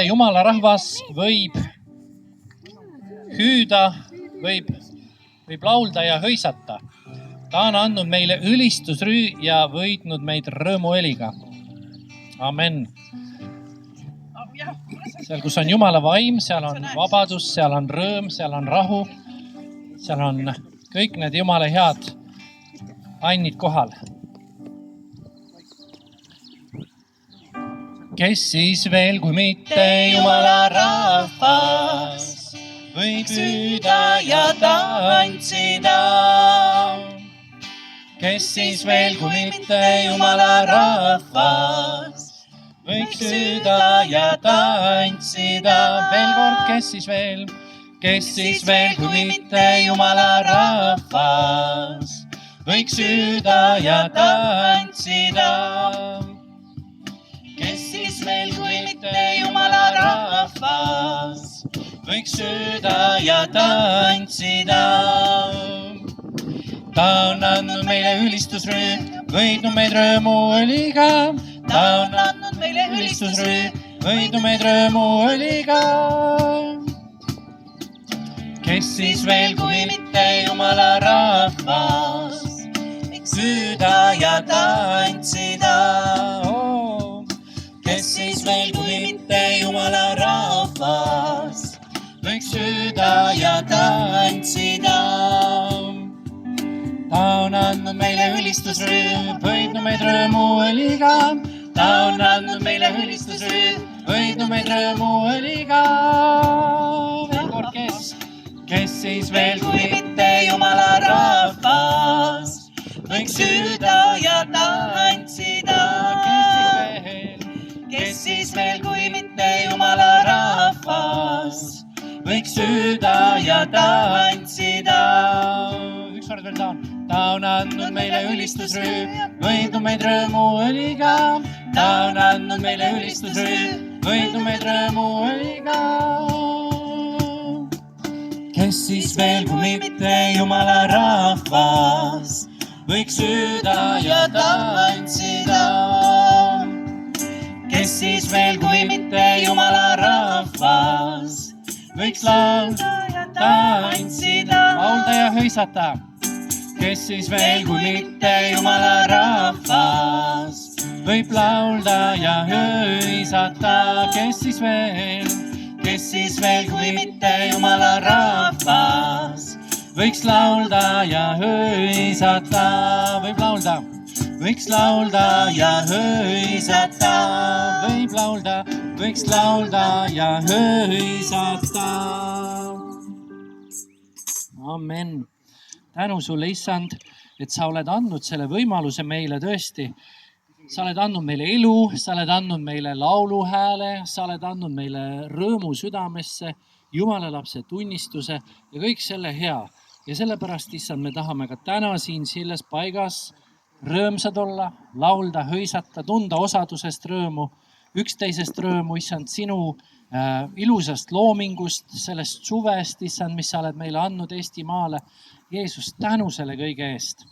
mitte Jumala rahvas võib hüüda, võib laulda ja hõisata. Ta on andnud meile ülistusrüü ja võitnud meid rõõmuheliga. Amen. Seal, kus on Jumala vaim, seal on vabadus, seal on rõõm, seal on rahu, seal on kõik need Jumala head annid kohal. Kes siis veel, kui mitte Jumala rahvas, võib hüüda ja tantsida? Kes siis veel, kui mitte Jumala rahvas, võiks hüüda ja tantsida? Veel kord, kes siis veel? Kes siis veel, kui mitte Jumala rahvas, võiks hüüda ja tantsida? Kes siis veel, kui mitte Jumala rahvas, võiks hüüda ja tantsida? Ta on andnud meile ülistusrüü, võitnud meid rõõmuõliga. Ta on andnud meile ülistusrüü, võitnud meid rõõmuõliga. Kes siis veel, kui mitte Jumala rahvas, võiks hüüda ja tantsida? Kes siis veel, kui mitte Jumala rahvas, võiks hüüda ja tantsida? Ta on andnud meile ülistusrüü, võitnud meid rõõmuõliga. Ta on andnud meile ülistusrüü, võitnud meid rõõmuõliga. Veel kord, kes? Kes siis veel, kui mitte Jumala rahvas, võiks hüüda ja tantsida? Kes siis veel, kui mitte Jumala rahvas, võiks hüüda ja tantsida? Üks kord veel ta on. Ta on andnud meile ülistusrüü, võitnud meid rõõmuõliga. Ta on andnud meile ülistusrüü, võitnud meid rõõmuõliga. Kes siis veel, kui mitte Jumala rahvas, võiks hüüda ja tantsida? Kes siis veel, kui mitte Jumala rahvas, võiks laulda ja tantsida? Laulda ja hõisata. Kes siis veel, kui mitte Jumala rahvas, võib laulda ja hõisata? Kes siis veel? Kes siis veel, kui mitte Jumala rahvas, võiks laulda ja hõisata? Võib laulda, võiks laulda ja hõisata. Võib laulda, võiks laulda ja hõisata. Amen. Tänu sulle, Issand, et sa oled andnud selle võimaluse meile tõesti. Sa oled andnud meile elu, sa oled andnud meile lauluhääle, sa oled andnud meile rõõmu südamesse, Jumala lapse tunnistuse ja kõik selle hea. Ja sellepärast, Issand, me tahame ka täna siin selles paigas rõõmsad olla, laulda, hõisata, tunda osadusest rõõmu, üksteisest rõõmu, Issand, sinu ilusast loomingust, sellest suvest, Issand, mis sa oled meile andnud Eestimaale. Jeesus, tänu selle kõige eest.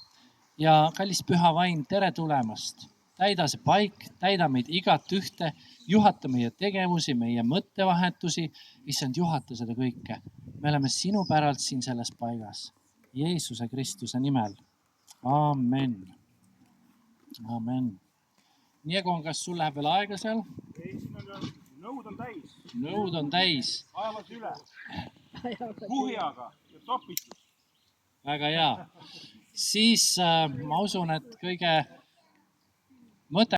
Ja kallis püha vaim, tere tulemast. Täida see paik, täida meid igat ühte, juhata meie tegevusi, meie mõttevahetusi. Issand, juhata seda kõike. Me oleme sinu päralt siin selles paigas. Jeesuse Kristuse nimel. Amen. Amen. Niego on, kas sul läheb veel aega seal? Nõud on täis. Nõud on täis. Ajavad üle. Kuhjaga ja topitus. Väga hea. Siis ma usun, et kõige mõte